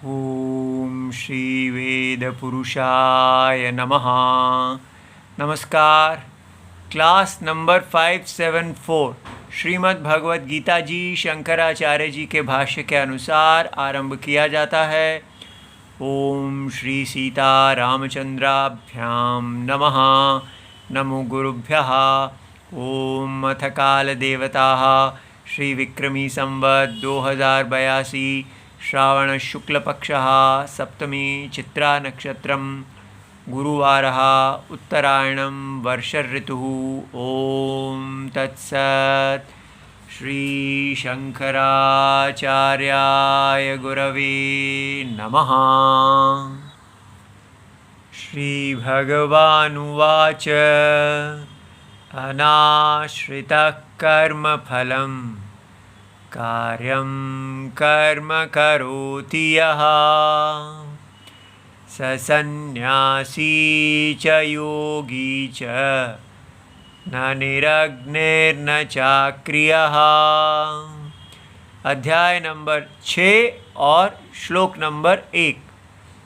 ओम श्री वेद पुरुषाय नमः। नमस्कार। क्लास नंबर 574 श्रीमद् भगवद गीता जी शंकराचार्य जी के भाष्य के अनुसार आरंभ किया जाता है। ओम श्री सीता रामचंद्राभ्याम नमः। नमो गुरुभ्यः। ओम अथ काल देवताः श्री विक्रमी संवत् 2082 श्रावण शुक्ल पक्षः सप्तमी चित्रा नक्षत्रम गुरुवारः उत्तरायणं वर्ष ऋतुः। ओम तत्सत्। श्री शंकराचार्याय गुरवे नमः। श्री भगवानुवाच अनाश्रितः कर्मफलम् कार्यं कर्म करोति यः स सन्न्यासी च योगी च न निरग्निर्न चाक्रियः। अध्याय नंबर 6 और श्लोक नंबर 1।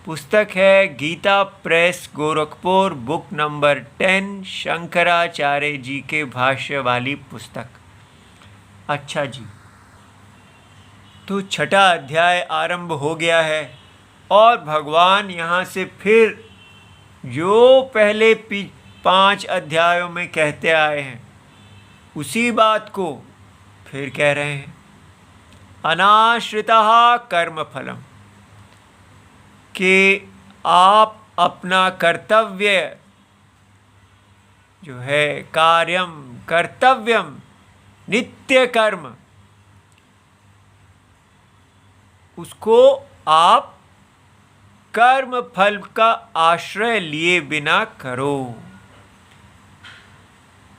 पुस्तक है गीता प्रेस गोरखपुर, बुक नंबर 10, शंकराचार्य जी के भाष्य वाली पुस्तक। अच्छा जी, तो छठा अध्याय आरंभ हो गया है और भगवान यहाँ से फिर जो पहले 5 अध्यायों में कहते आए हैं उसी बात को फिर कह रहे हैं। अनाश्रितः कर्मफलम, कि आप अपना कर्तव्य जो है कार्यम कर्तव्यम नित्य कर्म, उसको आप कर्म फल का आश्रय लिए बिना करो,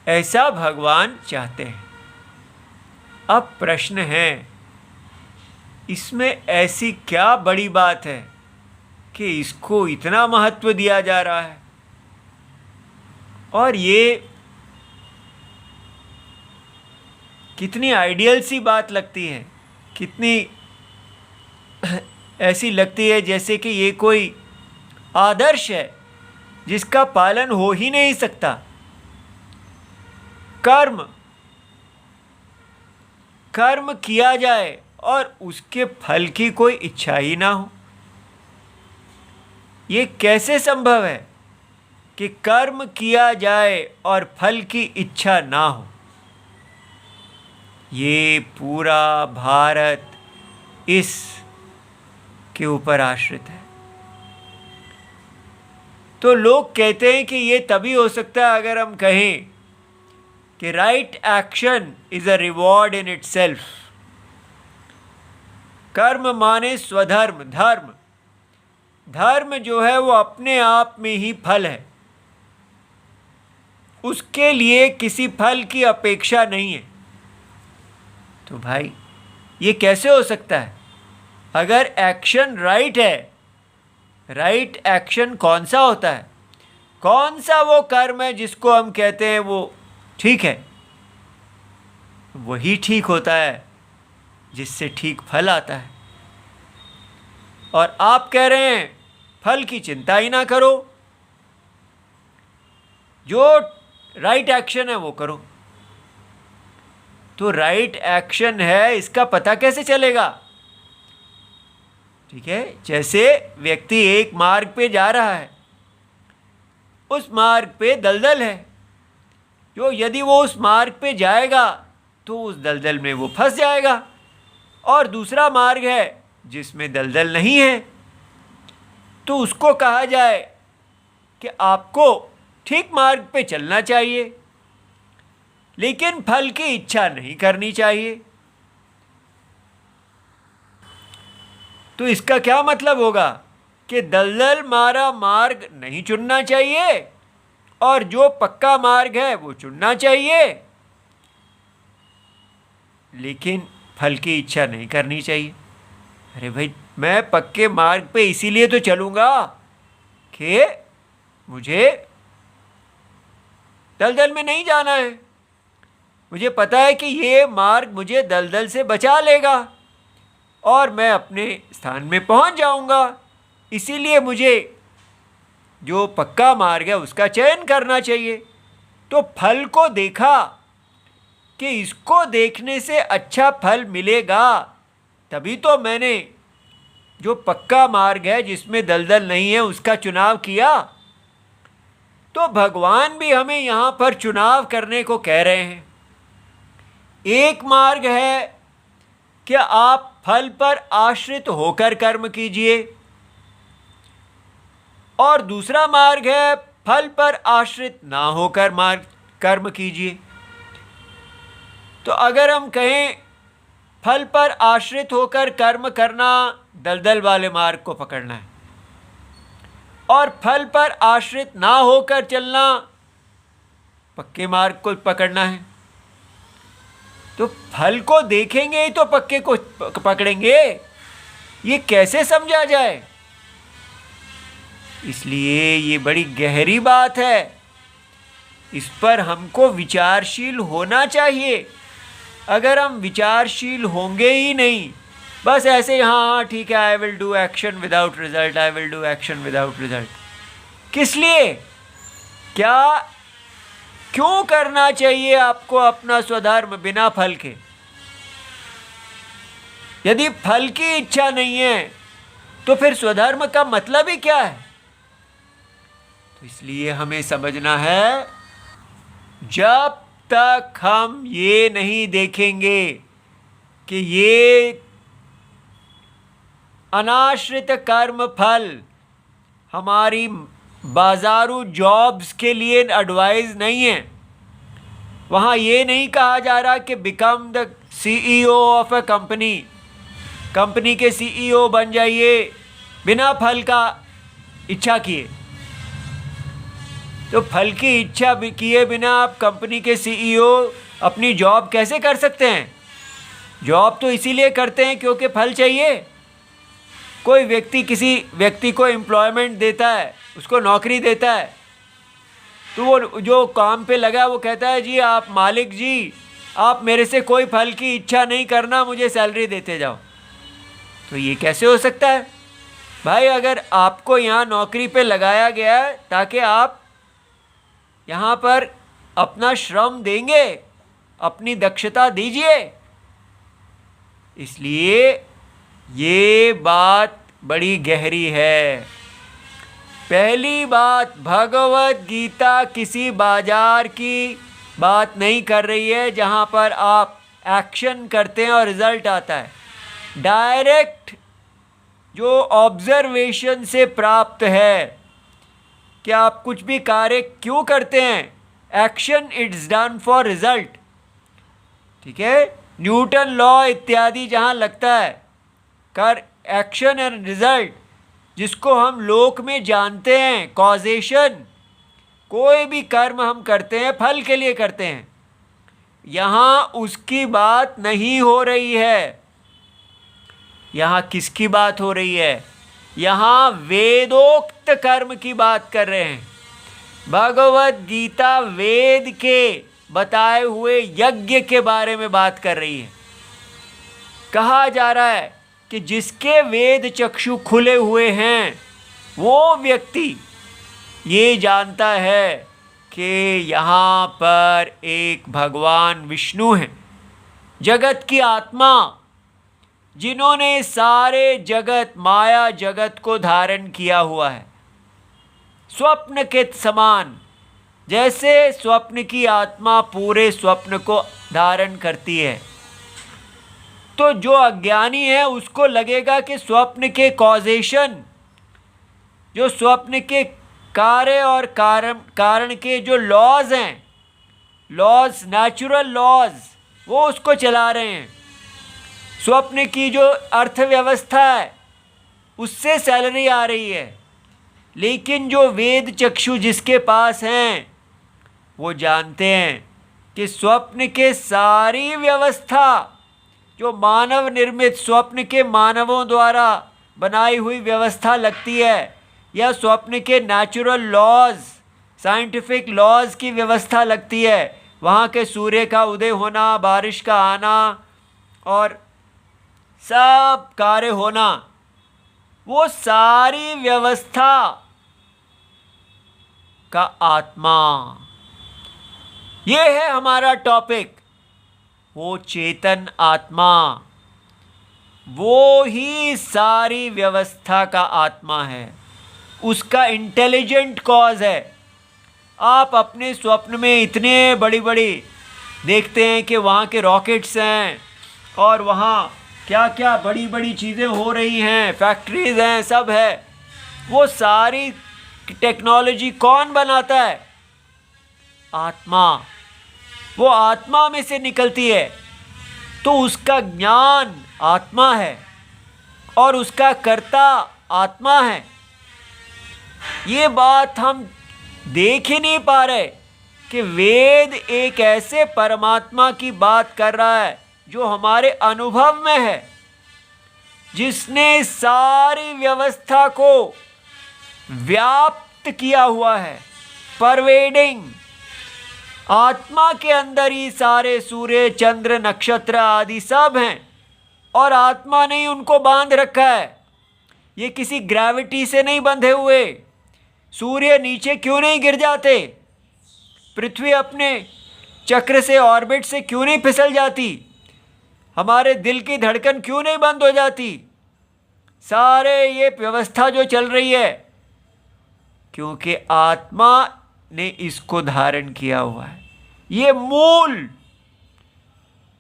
ऐसा भगवान चाहते हैं। अब प्रश्न है, इसमें ऐसी क्या बड़ी बात है कि इसको इतना महत्व दिया जा रहा है? और ये कितनी आइडियल सी बात लगती है, कितनी ऐसी लगती है जैसे कि ये कोई आदर्श है जिसका पालन हो ही नहीं सकता। कर्म किया जाए और उसके फल की कोई इच्छा ही ना हो, ये कैसे संभव है कि कर्म किया जाए और फल की इच्छा ना हो? ये पूरा भारत इस के ऊपर आश्रित है। तो लोग कहते हैं कि ये तभी हो सकता है अगर हम कहें कि right action is a reward in itself. कर्म माने स्वधर्म, धर्म। धर्म जो है वो अपने आप में ही फल है, उसके लिए किसी फल की अपेक्षा नहीं है। तो भाई ये कैसे हो सकता है? अगर एक्शन राइट है, राइट एक्शन कौन सा होता है? कौन सा वो कर्म है जिसको हम कहते हैं वो ठीक है? वही ठीक होता है जिससे ठीक फल आता है। और आप कह रहे हैं फल की चिंता ही ना करो, जो राइट एक्शन है वो करो। तो राइट एक्शन है इसका पता कैसे चलेगा? ठीक है, जैसे व्यक्ति एक मार्ग पे जा रहा है, उस मार्ग पे दलदल है, जो यदि वो उस मार्ग पे जाएगा तो उस दलदल में वो फंस जाएगा। और दूसरा मार्ग है जिसमें दलदल नहीं है, तो उसको कहा जाए कि आपको ठीक मार्ग पे चलना चाहिए, लेकिन फल की इच्छा नहीं करनी चाहिए। तो इसका क्या मतलब होगा कि दलदल मारा मार्ग नहीं चुनना चाहिए और जो पक्का मार्ग है वो चुनना चाहिए, लेकिन फल की इच्छा नहीं करनी चाहिए। अरे भाई, मैं पक्के मार्ग पे इसीलिए तो चलूँगा कि मुझे दलदल में नहीं जाना है, मुझे पता है कि ये मार्ग मुझे दलदल से बचा लेगा, और मैं अपने स्थान में पहुंच जाऊंगा। इसीलिए मुझे जो पक्का मार्ग है उसका चयन करना चाहिए। तो फल को देखा कि इसको देखने से अच्छा फल मिलेगा, तभी तो मैंने जो पक्का मार्ग है जिसमें दलदल नहीं है उसका चुनाव किया। तो भगवान भी हमें यहाँ पर चुनाव करने को कह रहे हैं। एक मार्ग है कि आप फल पर आश्रित होकर कर्म कीजिए, और दूसरा मार्ग है फल पर आश्रित ना होकर कर्म कीजिए। तो अगर हम कहें फल पर आश्रित होकर कर्म करना, दलदल वाले मार्ग को पकड़ना है, और फल पर आश्रित ना होकर चलना, पक्के मार्ग को पकड़ना है। तो फल को देखेंगे ही तो पक्के को पकड़ेंगे, ये कैसे समझा जाए? इसलिए ये बड़ी गहरी बात है, इस पर हमको विचारशील होना चाहिए। अगर हम विचारशील होंगे ही नहीं, बस ऐसे हाँ ठीक है, I will do action without result, I will do action without result, किस लिए? क्यों करना चाहिए आपको अपना स्वधर्म बिना फल के? यदि फल की इच्छा नहीं है तो फिर स्वधर्म का मतलब ही क्या है? तो इसलिए हमें समझना है, जब तक हम ये नहीं देखेंगे कि ये अनाश्रित कर्म फल हमारी बाजारू जॉब्स के लिए एडवाइस नहीं है। वहाँ ये नहीं कहा जा रहा कि become the CEO of a company के CEO बन जाइए बिना फल का इच्छा किए। तो फल की इच्छा किए बिना आप कंपनी के CEO अपनी जॉब कैसे कर सकते हैं? जॉब तो इसीलिए करते हैं क्योंकि फल चाहिए। कोई व्यक्ति किसी व्यक्ति को एम्प्लॉयमेंट देता है, उसको नौकरी देता है, तो वो जो काम पे लगा वो कहता है जी आप मालिक जी, आप मेरे से कोई फल की इच्छा नहीं करना, मुझे सैलरी देते जाओ। तो ये कैसे हो सकता है भाई? अगर आपको यहाँ नौकरी पे लगाया गया है ताकि आप यहाँ पर अपना श्रम देंगे, अपनी दक्षता दीजिए। इसलिए ये बात बड़ी गहरी है। पहली बात, भगवत गीता किसी बाजार की बात नहीं कर रही है जहाँ पर आप एक्शन करते हैं और रिजल्ट आता है। डायरेक्ट जो ऑब्जर्वेशन से प्राप्त है कि आप कुछ भी कार्य क्यों करते हैं, action it's done for result. ठीक है, न्यूटन लॉ इत्यादि जहाँ लगता है, कर एक्शन एंड रिजल्ट, जिसको हम लोक में जानते हैं कॉजेशन। कोई भी कर्म हम करते हैं फल के लिए करते हैं, यहाँ उसकी बात नहीं हो रही है। यहाँ किसकी बात हो रही है? यहाँ वेदोक्त कर्म की बात कर रहे हैं। भगवत गीता वेद के बताए हुए यज्ञ के बारे में बात कर रही है। कहा जा रहा है कि जिसके वेद चक्षु खुले हुए हैं वो व्यक्ति ये जानता है कि यहाँ पर एक भगवान विष्णु हैं, जगत की आत्मा, जिन्होंने सारे जगत, माया जगत को धारण किया हुआ है। स्वप्न के समान, जैसे स्वप्न की आत्मा पूरे स्वप्न को धारण करती है, तो जो अज्ञानी है उसको लगेगा कि स्वप्न के कॉजेशन, जो स्वप्न के कार्य और कारण के जो लॉज हैं, लॉज, नेचुरल लॉज, वो उसको चला रहे हैं। स्वप्न की जो अर्थव्यवस्था है उससे सैलरी आ रही है, लेकिन जो वेद चक्षु जिसके पास हैं वो जानते हैं कि स्वप्न के सारी व्यवस्था, जो मानव निर्मित, स्वप्न के मानवों द्वारा बनाई हुई व्यवस्था लगती है, या स्वप्न के नेचुरल लॉज, साइंटिफिक लॉज की व्यवस्था लगती है, वहाँ के सूर्य का उदय होना, बारिश का आना और सब कार्य होना, वो सारी व्यवस्था का आत्मा, ये है हमारा टॉपिक। वो चेतन आत्मा, वो ही सारी व्यवस्था का आत्मा है, उसका इंटेलिजेंट कॉज है। आप अपने स्वप्न में इतने बड़ी बड़ी देखते हैं कि वहाँ के रॉकेट्स हैं और वहाँ क्या क्या बड़ी बड़ी चीज़ें हो रही हैं, फैक्ट्रीज हैं, सब है। वो सारी टेक्नोलॉजी कौन बनाता है? आत्मा। वो आत्मा में से निकलती है, तो उसका ज्ञान आत्मा है और उसका कर्ता आत्मा है। ये बात हम देख ही नहीं पा रहे कि वेद एक ऐसे परमात्मा की बात कर रहा है जो हमारे अनुभव में है, जिसने सारी व्यवस्था को व्याप्त किया हुआ है, परवेडिंग। आत्मा के अंदर ही सारे सूर्य चंद्र नक्षत्र आदि सब हैं और आत्मा ने ही उनको बांध रखा है। ये किसी ग्रेविटी से नहीं बंधे हुए। सूर्य नीचे क्यों नहीं गिर जाते? पृथ्वी अपने चक्र से, ऑर्बिट से क्यों नहीं फिसल जाती? हमारे दिल की धड़कन क्यों नहीं बंद हो जाती? सारे ये व्यवस्था जो चल रही है, क्योंकि आत्मा ने इसको धारण किया हुआ है। ये मूल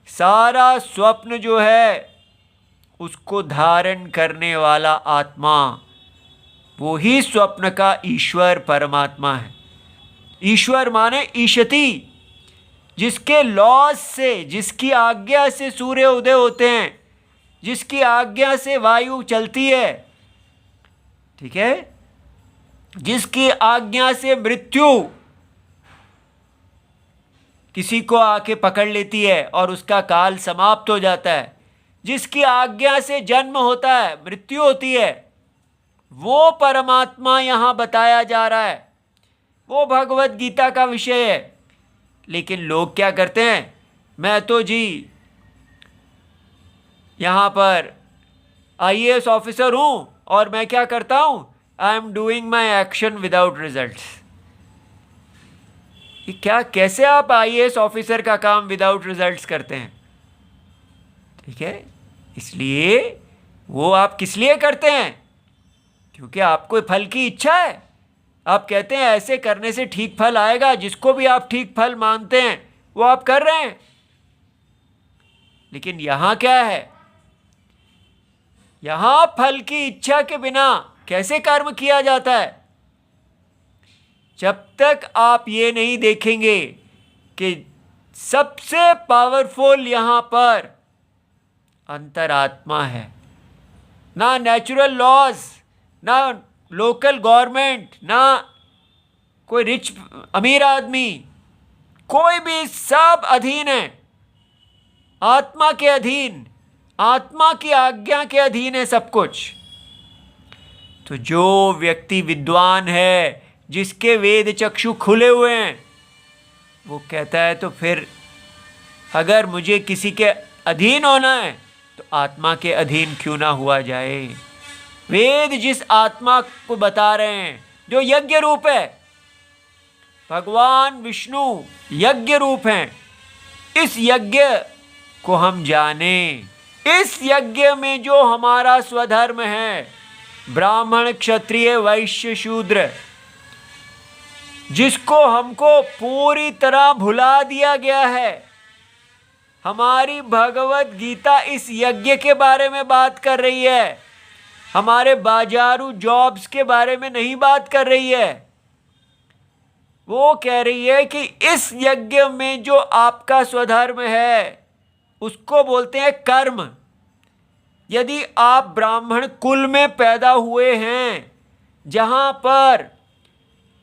सारा स्वप्न जो है उसको धारण करने वाला आत्मा, वो ही स्वप्न का ईश्वर परमात्मा है। ईश्वर माने ईशति, जिसके लॉज से, जिसकी आज्ञा से सूर्य उदय होते हैं, जिसकी आज्ञा से वायु चलती है, ठीक है, जिसकी आज्ञा से मृत्यु किसी को आके पकड़ लेती है और उसका काल समाप्त हो जाता है, जिसकी आज्ञा से जन्म होता है, मृत्यु होती है, वो परमात्मा यहाँ बताया जा रहा है। वो भगवत गीता का विषय है। लेकिन लोग क्या करते हैं, मैं तो जी यहाँ पर आईएएस ऑफिसर हूँ और मैं क्या करता हूँ, I am doing my action without results. ये क्या, कैसे आप आईएएस ऑफिसर का काम विदाउट रिजल्ट्स करते हैं? ठीक है, इसलिए वो आप किस लिए करते हैं? क्योंकि आपको फल की इच्छा है। आप कहते हैं ऐसे करने से ठीक फल आएगा, जिसको भी आप ठीक फल मानते हैं वो आप कर रहे हैं। लेकिन यहां क्या है, यहां फल की इच्छा के बिना कैसे कर्म किया जाता है? जब तक आप ये नहीं देखेंगे कि सबसे पावरफुल यहां पर अंतरात्मा है, ना नेचुरल लॉज, ना लोकल गवर्नमेंट, ना कोई रिच अमीर आदमी, कोई भी, सब अधीन है, आत्मा के अधीन, आत्मा की आज्ञा के अधीन है सब कुछ। तो जो व्यक्ति विद्वान है, जिसके वेद चक्षु खुले हुए हैं, वो कहता है तो फिर अगर मुझे किसी के अधीन होना है तो आत्मा के अधीन क्यों ना हुआ जाए। वेद जिस आत्मा को बता रहे हैं, जो यज्ञ रूप है, भगवान विष्णु यज्ञ रूप हैं, इस यज्ञ को हम जाने। इस यज्ञ में जो हमारा स्वधर्म है, ब्राह्मण क्षत्रिय वैश्य शूद्र, जिसको हमको पूरी तरह भुला दिया गया है। हमारी भगवत गीता इस यज्ञ के बारे में बात कर रही है, हमारे बाजारू जॉब्स के बारे में नहीं बात कर रही है। वो कह रही है कि इस यज्ञ में जो आपका स्वधर्म है उसको बोलते हैं कर्म। यदि आप ब्राह्मण कुल में पैदा हुए हैं, जहां पर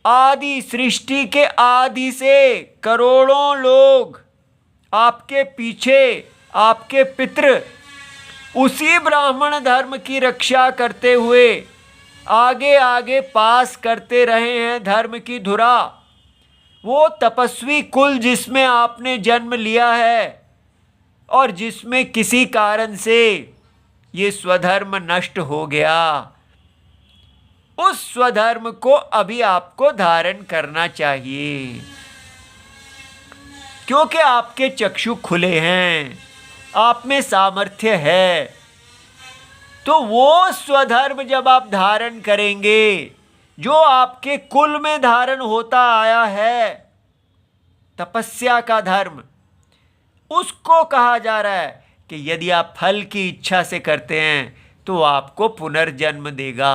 आदि सृष्टि के आदि से करोड़ों लोग आपके पीछे, आपके पितृ उसी ब्राह्मण धर्म की रक्षा करते हुए आगे आगे पास करते रहे हैं धर्म की धुरा, वो तपस्वी कुल जिसमें आपने जन्म लिया है और जिसमें किसी कारण से ये स्वधर्म नष्ट हो गया, उस स्वधर्म को अभी आपको धारण करना चाहिए, क्योंकि आपके चक्षु खुले हैं, आप में सामर्थ्य है। तो वो स्वधर्म जब आप धारण करेंगे जो आपके कुल में धारण होता आया है, तपस्या का धर्म, उसको कहा जा रहा है कि यदि आप फल की इच्छा से करते हैं तो आपको पुनर्जन्म देगा।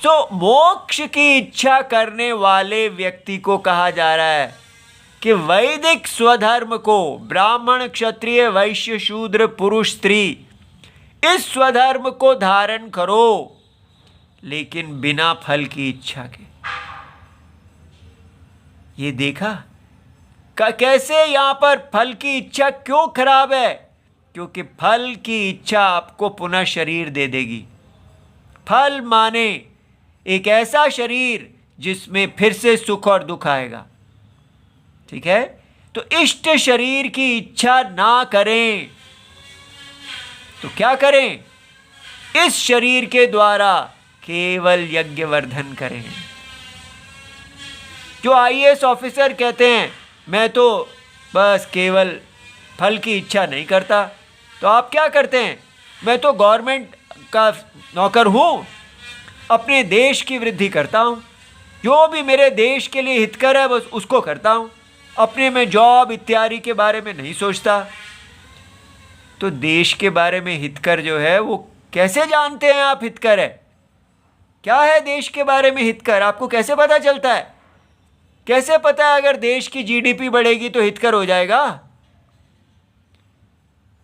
तो मोक्ष की इच्छा करने वाले व्यक्ति को कहा जा रहा है कि वैदिक स्वधर्म को, ब्राह्मण क्षत्रिय वैश्य शूद्र पुरुष स्त्री, इस स्वधर्म को धारण करो, लेकिन बिना फल की इच्छा के। ये देखा कैसे यहां पर फल की इच्छा क्यों खराब है? क्योंकि फल की इच्छा आपको पुनः शरीर दे देगी। फल माने एक ऐसा शरीर जिसमें फिर से सुख और दुख आएगा। ठीक है, तो इष्ट शरीर की इच्छा ना करें तो क्या करें? इस शरीर के द्वारा केवल यज्ञ वर्धन करें। जो आईएएस ऑफिसर कहते हैं मैं तो बस केवल फल की इच्छा नहीं करता, तो आप क्या करते हैं? मैं तो गवर्नमेंट का नौकर हूँ, अपने देश की वृद्धि करता हूँ, जो भी मेरे देश के लिए हितकर है बस उसको करता हूँ, अपने में जॉब इत्यादि के बारे में नहीं सोचता। तो देश के बारे में हितकर जो है वो कैसे जानते हैं आप हितकर है? क्या है देश के बारे में हितकर? आपको कैसे पता चलता है? कैसे पता है अगर देश की जीडीपी बढ़ेगी तो हितकर हो जाएगा?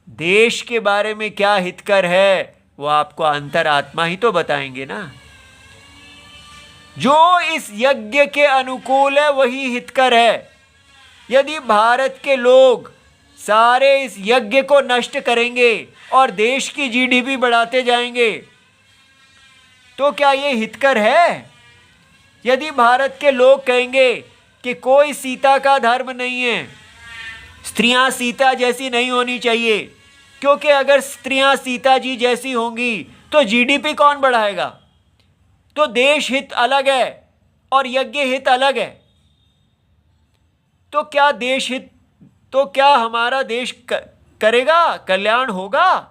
देश के बारे में क्या हितकर है वो आपको अंतरात्मा ही तो बताएंगे ना। जो इस यज्ञ के अनुकूल है वही हितकर है। यदि भारत के लोग सारे इस यज्ञ को नष्ट करेंगे और देश की जीडीपी बढ़ाते जाएंगे तो क्या ये हितकर है? यदि भारत के लोग कहेंगे कि कोई सीता का धर्म नहीं है, स्त्रियां सीता जैसी नहीं होनी चाहिए, क्योंकि अगर स्त्रियां सीता जी जैसी होंगी तो जीडीपी कौन बढ़ाएगा? तो देश हित अलग है और यज्ञ हित अलग है। तो क्या देश हित, तो क्या हमारा देश करेगा, कल्याण होगा?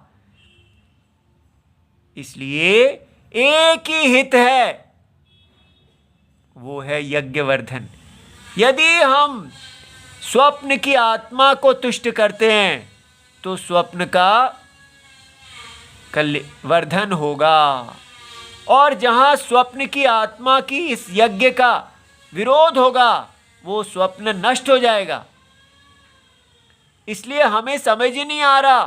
इसलिए एक ही हित है, वो है यज्ञवर्धन। यदि हम स्वप्न की आत्मा को तुष्ट करते हैं तो स्वप्न का वर्धन होगा, और जहां स्वप्न की आत्मा की इस यज्ञ का विरोध होगा वो स्वप्न नष्ट हो जाएगा। इसलिए हमें समझ ही नहीं आ रहा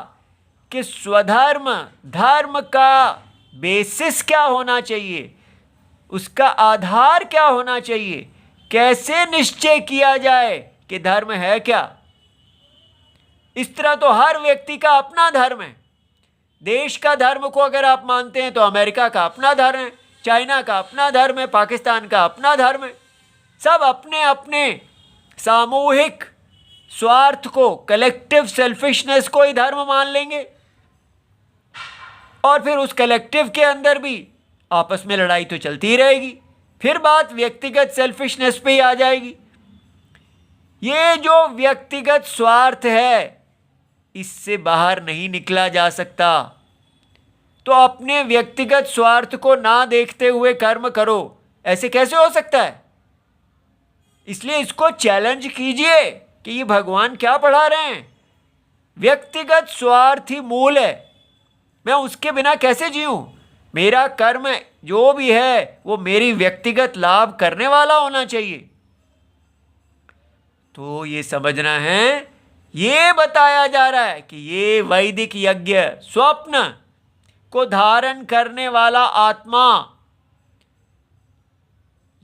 कि स्वधर्म धर्म का बेसिस क्या होना चाहिए, उसका आधार क्या होना चाहिए, कैसे निश्चय किया जाए कि धर्म है क्या। इस तरह तो हर व्यक्ति का अपना धर्म है। देश का धर्म को अगर आप मानते हैं तो अमेरिका का अपना धर्म है, चाइना का अपना धर्म है, पाकिस्तान का अपना धर्म है। सब अपने अपने सामूहिक स्वार्थ को, कलेक्टिव सेल्फिशनेस को ही धर्म मान लेंगे, और फिर उस कलेक्टिव के अंदर भी आपस में लड़ाई तो चलती ही रहेगी। फिर बात व्यक्तिगत सेल्फिशनेस पे ही आ जाएगी। ये जो व्यक्तिगत स्वार्थ है इससे बाहर नहीं निकला जा सकता। तो अपने व्यक्तिगत स्वार्थ को ना देखते हुए कर्म करो, ऐसे कैसे हो सकता है? इसलिए इसको चैलेंज कीजिए कि ये भगवान क्या पढ़ा रहे हैं। व्यक्तिगत स्वार्थ ही मूल है, मैं उसके बिना कैसे जीऊं? मेरा कर्म जो भी है वो मेरी व्यक्तिगत लाभ करने वाला होना चाहिए। तो ये समझना है, ये बताया जा रहा है कि ये वैदिक यज्ञ स्वप्न को धारण करने वाला आत्मा,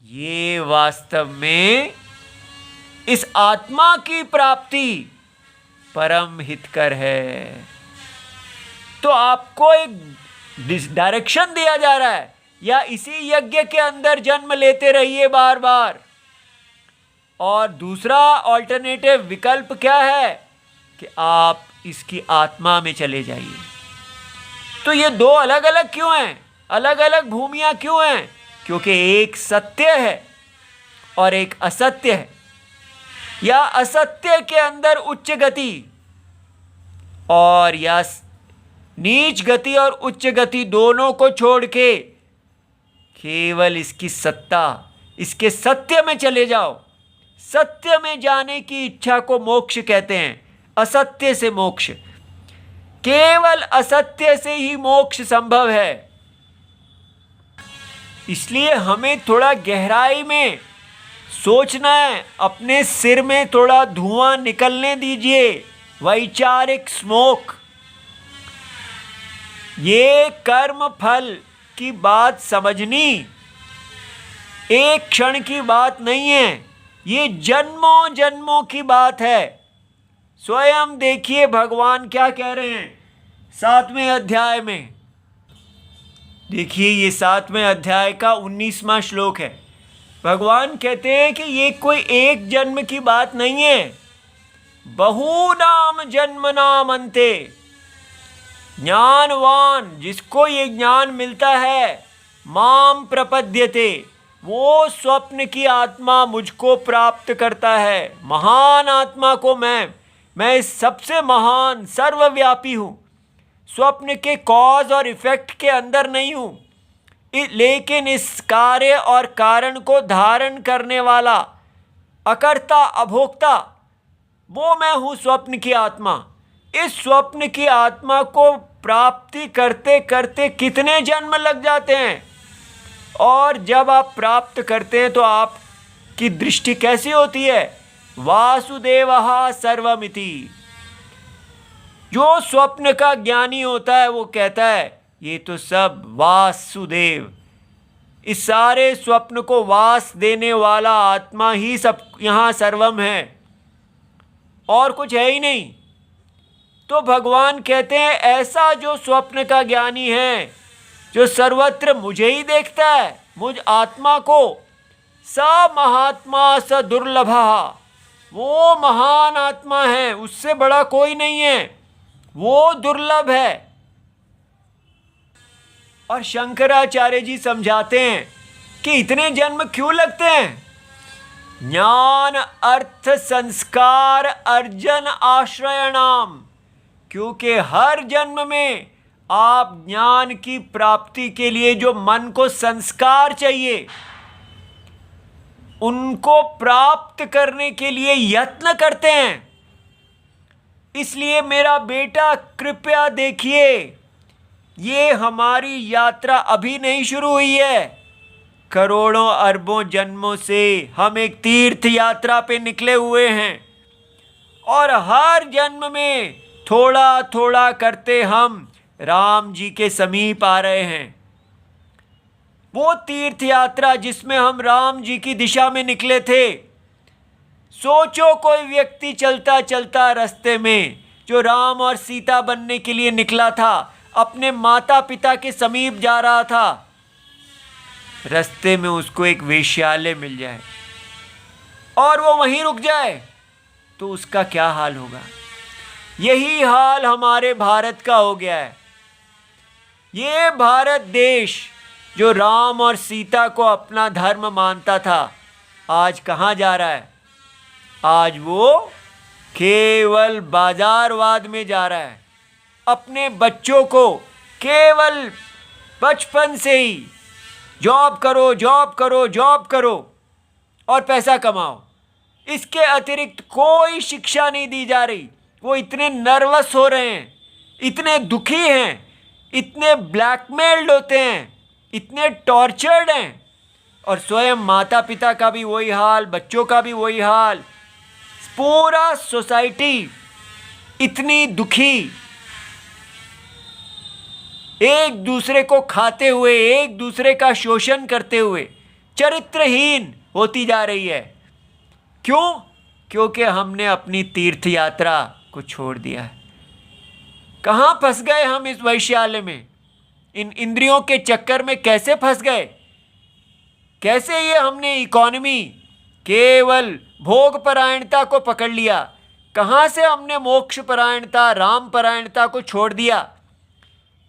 ये वास्तव में इस आत्मा की प्राप्ति परम हितकर है। तो आपको एक डायरेक्शन दिया जा रहा है, या इसी यज्ञ के अंदर जन्म लेते रहिए बार बार। और दूसरा ऑल्टरनेटिव विकल्प क्या है कि आप इसकी आत्मा में चले जाइए। तो ये दो अलग अलग क्यों हैं, अलग अलग भूमियां क्यों हैं? क्योंकि एक सत्य है और एक असत्य है, या असत्य के अंदर उच्च गति और या नीच गति और उच्च गति दोनों को छोड़ के केवल इसकी सत्ता, इसके सत्य में चले जाओ। सत्य में जाने की इच्छा को मोक्ष कहते हैं, असत्य से मोक्ष। केवल असत्य से ही मोक्ष संभव है। इसलिए हमें थोड़ा गहराई में सोचना है, अपने सिर में थोड़ा धुआं निकलने दीजिए, वैचारिक स्मोक। ये कर्म फल की बात समझनी एक क्षण की बात नहीं है, ये जन्मों जन्मों की बात है। स्वयं देखिए भगवान क्या कह रहे हैं 7वें अध्याय में। देखिए ये 7वें अध्याय का 19वां श्लोक है। भगवान कहते हैं कि ये कोई एक जन्म की बात नहीं है, बहूनाम जन्मनाम अन्ते। ज्ञानवान जिसको ये ज्ञान मिलता है, माम प्रपद्यते, वो स्वप्न की आत्मा मुझको प्राप्त करता है। महान आत्मा को मैं सबसे महान सर्वव्यापी हूँ, स्वप्न के कॉज और इफेक्ट के अंदर नहीं हूँ, लेकिन इस कार्य और कारण को धारण करने वाला अकर्ता अभोक्ता वो मैं हूँ, स्वप्न की आत्मा। इस स्वप्न की आत्मा को प्राप्ति करते करते कितने जन्म लग जाते हैं, और जब आप प्राप्त करते हैं तो आपकी दृष्टि कैसी होती है? वासुदेवः सर्वमिति। जो स्वप्न का ज्ञानी होता है वो कहता है ये तो सब वासुदेव, इस सारे स्वप्न को वास देने वाला आत्मा ही सब यहाँ सर्वम है, और कुछ है ही नहीं। तो भगवान कहते हैं ऐसा जो स्वप्न का ज्ञानी है, जो सर्वत्र मुझे ही देखता है, मुझ आत्मा को, स महात्मा स दुर्लभः, वो महान आत्मा है, उससे बड़ा कोई नहीं है, वो दुर्लभ है। और शंकराचार्य जी समझाते हैं कि इतने जन्म क्यों लगते हैं? ज्ञान अर्थ संस्कार अर्जन आश्रयणाम, क्योंकि हर जन्म में आप ज्ञान की प्राप्ति के लिए जो मन को संस्कार चाहिए, उनको प्राप्त करने के लिए यत्न करते हैं। इसलिए मेरा बेटा कृपया देखिए, ये हमारी यात्रा अभी नहीं शुरू हुई है। करोड़ों अरबों जन्मों से हम एक तीर्थ यात्रा पे निकले हुए हैं, और हर जन्म में थोड़ा थोड़ा करते हम राम जी के समीप आ रहे हैं। वो तीर्थ यात्रा जिसमें हम राम जी की दिशा में निकले थे। सोचो कोई व्यक्ति चलता चलता रास्ते में जो राम और सीता बनने के लिए निकला था, अपने माता पिता के समीप जा रहा था, रास्ते में उसको एक वेश्यालय मिल जाए और वो वहीं रुक जाए तो उसका क्या हाल होगा? यही हाल हमारे भारत का हो गया है। ये भारत देश जो राम और सीता को अपना धर्म मानता था, आज कहाँ जा रहा है? आज वो केवल बाजारवाद में जा रहा है। अपने बच्चों को केवल बचपन से ही जॉब करो जॉब करो जॉब करो और पैसा कमाओ, इसके अतिरिक्त कोई शिक्षा नहीं दी जा रही। वो इतने नर्वस हो रहे हैं, इतने दुखी हैं, इतने ब्लैकमेल्ड होते हैं, इतने टॉर्चर्ड हैं, और स्वयं माता पिता का भी वही हाल, बच्चों का भी वही हाल, पूरा सोसाइटी इतनी दुखी, एक दूसरे को खाते हुए, एक दूसरे का शोषण करते हुए चरित्रहीन होती जा रही है। क्यों? क्योंकि हमने अपनी तीर्थ यात्रा को छोड़ दिया है। कहाँ फंस गए हम इस वैश्यालय में? इन इंद्रियों के चक्कर में कैसे फंस गए? कैसे ये हमने इकोनॉमी, केवल भोग परायणता को पकड़ लिया? कहाँ से हमने मोक्ष परायणता, राम परायणता को छोड़ दिया?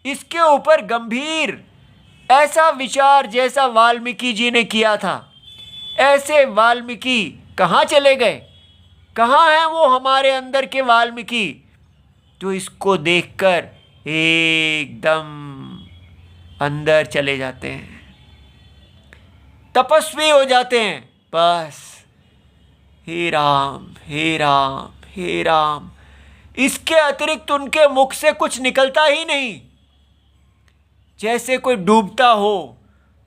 इसके ऊपर गंभीर ऐसा विचार जैसा वाल्मीकि जी ने किया था, ऐसे वाल्मीकि कहाँ चले गए? कहाँ हैं वो हमारे अंदर के वाल्मीकि? तो इसको देखकर एकदम अंदर चले जाते हैं, तपस्वी हो जाते हैं। बस हे राम हे राम हे राम, इसके अतिरिक्त उनके मुख से कुछ निकलता ही नहीं। जैसे कोई डूबता हो,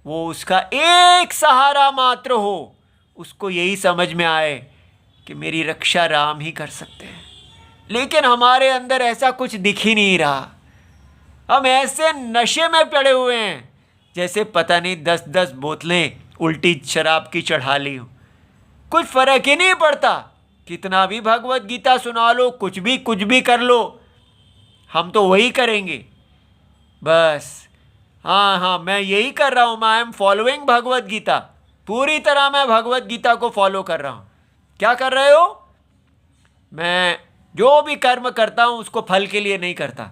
वो उसका एक सहारा मात्र हो, उसको यही समझ में आए कि मेरी रक्षा राम ही कर सकते हैं। लेकिन हमारे अंदर ऐसा कुछ दिख ही नहीं रहा। हम ऐसे नशे में पड़े हुए हैं जैसे पता नहीं 10-10 बोतलें उल्टी शराब की चढ़ा ली हो। कुछ फर्क ही नहीं पड़ता, कितना भी भगवत गीता सुना लो, कुछ भी कर लो, हम तो वही करेंगे। बस हाँ, मैं यही कर रहा हूँ। I am following Bhagavad Gita, पूरी तरह मैं भगवत गीता को फॉलो कर रहा हूँ। क्या कर रहे हो? मैं जो भी कर्म करता हूँ उसको फल के लिए नहीं करता,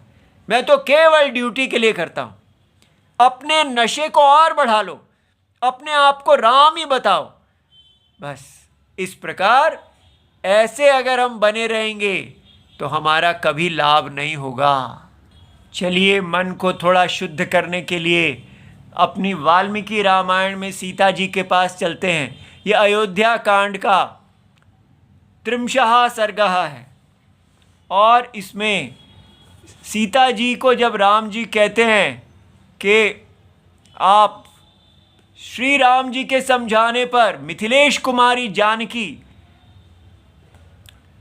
मैं तो केवल ड्यूटी के लिए करता हूँ। अपने नशे को और बढ़ा लो, अपने आप को राम ही बताओ। बस इस प्रकार ऐसे अगर हम बने रहेंगे तो हमारा कभी लाभ नहीं होगा। चलिए मन को थोड़ा शुद्ध करने के लिए अपनी वाल्मीकि रामायण में सीता जी के पास चलते हैं। ये अयोध्या कांड का 3 सर्गः है और इसमें सीता जी को जब राम जी कहते हैं कि आप श्री राम जी के समझाने पर मिथिलेश कुमारी जानकी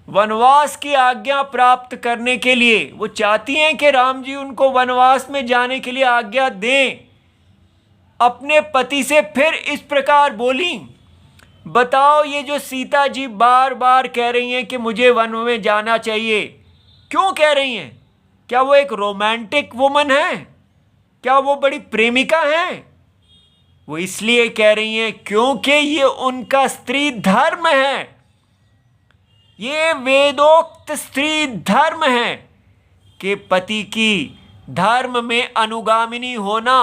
वनवास की आज्ञा प्राप्त करने के लिए, वो चाहती हैं कि राम जी उनको वनवास में जाने के लिए आज्ञा दें, अपने पति से फिर इस प्रकार बोली। बताओ ये जो सीता जी बार बार कह रही हैं कि मुझे वन में जाना चाहिए, क्यों कह रही हैं? क्या वो एक रोमांटिक वुमन है? क्या वो बड़ी प्रेमिका हैं? वो इसलिए कह रही हैं क्योंकि ये उनका स्त्री धर्म है, ये वेदोक्त स्त्री धर्म है कि पति की धर्म में अनुगामिनी होना,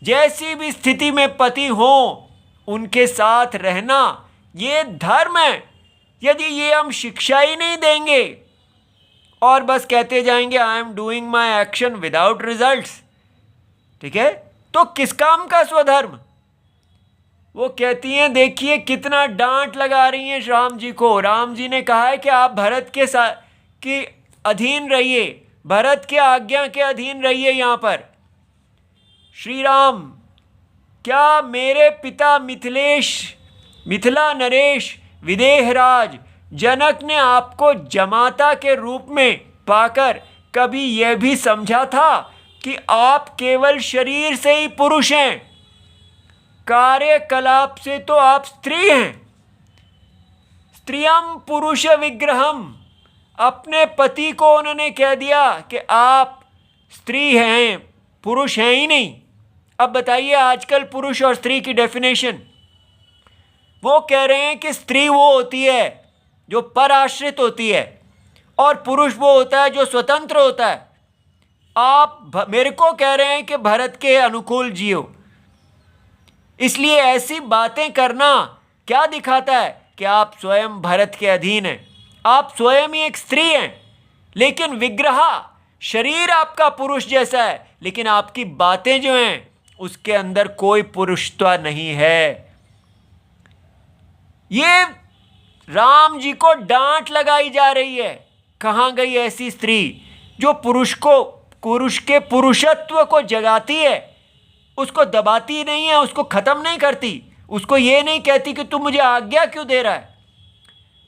जैसी भी स्थिति में पति हो उनके साथ रहना, ये धर्म है। यदि ये हम शिक्षा ही नहीं देंगे और बस कहते जाएंगे I am doing my action without results, ठीक है, तो किस काम का स्वधर्म? वो कहती हैं देखिए कितना डांट लगा रही हैं राम जी को। राम जी ने कहा है कि आप भरत के अधीन रहिए, भरत के आज्ञा के अधीन रहिए। यहाँ पर श्री राम, क्या मेरे पिता मिथिला नरेश विदेहराज जनक ने आपको जमाता के रूप में पाकर कभी यह भी समझा था कि आप केवल शरीर से ही पुरुष हैं, कार्यकलाप से तो आप स्त्री हैं? स्त्रियम पुरुष विग्रहम, अपने पति को उन्होंने कह दिया कि आप स्त्री हैं, पुरुष हैं ही नहीं। अब बताइए आजकल पुरुष और स्त्री की डेफिनेशन। वो कह रहे हैं कि स्त्री वो होती है जो पराश्रित होती है और पुरुष वो होता है जो स्वतंत्र होता है। आप मेरे को कह रहे हैं कि भरत के अनुकूल जियो, इसलिए ऐसी बातें करना क्या दिखाता है कि आप स्वयं भरत के अधीन हैं, आप स्वयं ही एक स्त्री हैं, लेकिन विग्रह शरीर आपका पुरुष जैसा है, लेकिन आपकी बातें जो हैं उसके अंदर कोई पुरुषत्व नहीं है। ये राम जी को डांट लगाई जा रही है। कहाँ गई ऐसी स्त्री जो पुरुष के पुरुषत्व को जगाती है, उसको दबाती नहीं है, उसको खत्म नहीं करती, उसको ये नहीं कहती कि तू मुझे आज्ञा क्यों दे रहा है।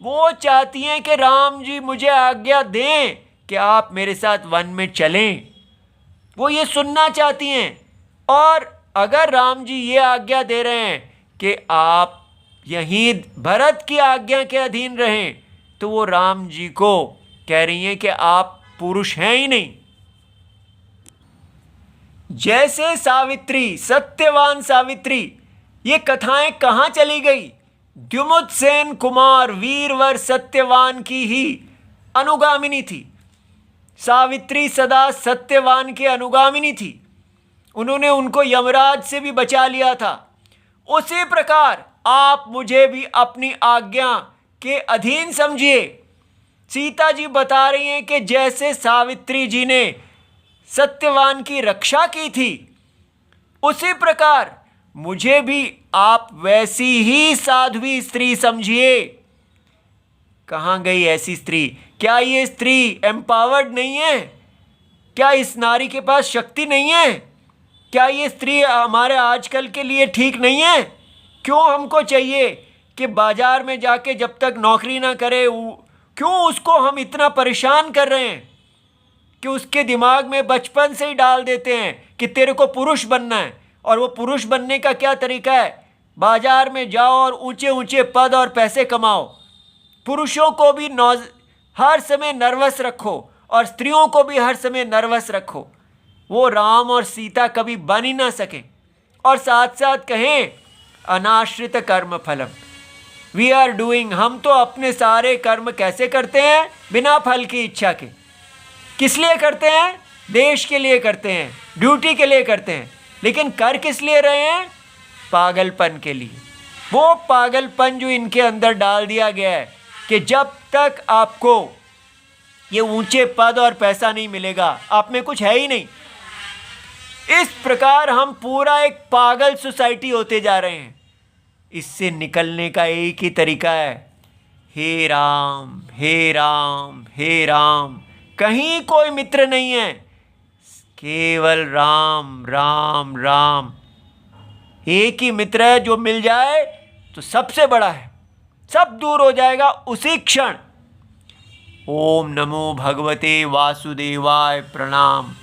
वो चाहती हैं कि राम जी मुझे आज्ञा दें कि आप मेरे साथ वन में चलें, वो ये सुनना चाहती हैं। और अगर राम जी ये आज्ञा दे रहे हैं कि आप यहीं भरत की आज्ञा के अधीन रहें, तो वो राम जी को कह रही हैं कि आप पुरुष हैं ही नहीं। जैसे सावित्री, सत्यवान सावित्री, ये कथाएं कहाँ चली गई? द्युमुत्सेन कुमार वीरवर सत्यवान की ही अनुगामिनी थी। सावित्री सदा सत्यवान के अनुगामिनी थी, उन्होंने उनको यमराज से भी बचा लिया था। उसी प्रकार आप मुझे भी अपनी आज्ञा के अधीन समझिए। सीता जी बता रही हैं कि जैसे सावित्री जी ने सत्यवान की रक्षा की थी, उसी प्रकार मुझे भी आप वैसी ही साध्वी स्त्री समझिए। कहाँ गई ऐसी स्त्री? क्या ये स्त्री एम्पावर्ड नहीं है? क्या इस नारी के पास शक्ति नहीं है? क्या ये स्त्री हमारे आजकल के लिए ठीक नहीं है? क्यों हमको चाहिए कि बाजार में जाके जब तक नौकरी ना करे, क्यों उसको हम इतना परेशान कर रहे हैं कि उसके दिमाग में बचपन से ही डाल देते हैं कि तेरे को पुरुष बनना है। और वो पुरुष बनने का क्या तरीका है? बाजार में जाओ और ऊंचे ऊंचे पद और पैसे कमाओ। पुरुषों को भी हर समय नर्वस रखो और स्त्रियों को भी हर समय नर्वस रखो। वो राम और सीता कभी बन ही ना सके। और साथ साथ कहें अनाश्रित कर्म फलम, वी आर डूइंग, हम तो अपने सारे कर्म कैसे करते हैं? बिना फल की इच्छा के। किस लिए करते हैं? देश के लिए करते हैं, ड्यूटी के लिए करते हैं। लेकिन कर किस लिए रहे हैं? पागलपन के लिए। वो पागलपन जो इनके अंदर डाल दिया गया है कि जब तक आपको ये ऊंचे पद और पैसा नहीं मिलेगा, आप में कुछ है ही नहीं। इस प्रकार हम पूरा एक पागल सोसाइटी होते जा रहे हैं। इससे निकलने का एक ही तरीका है, हे राम हे राम हे राम। कहीं कोई मित्र नहीं है, केवल राम राम राम। एक ही मित्र है, जो मिल जाए तो सबसे बड़ा है, सब दूर हो जाएगा उसी क्षण। ओम नमो भगवते वासुदेवाय। प्रणाम।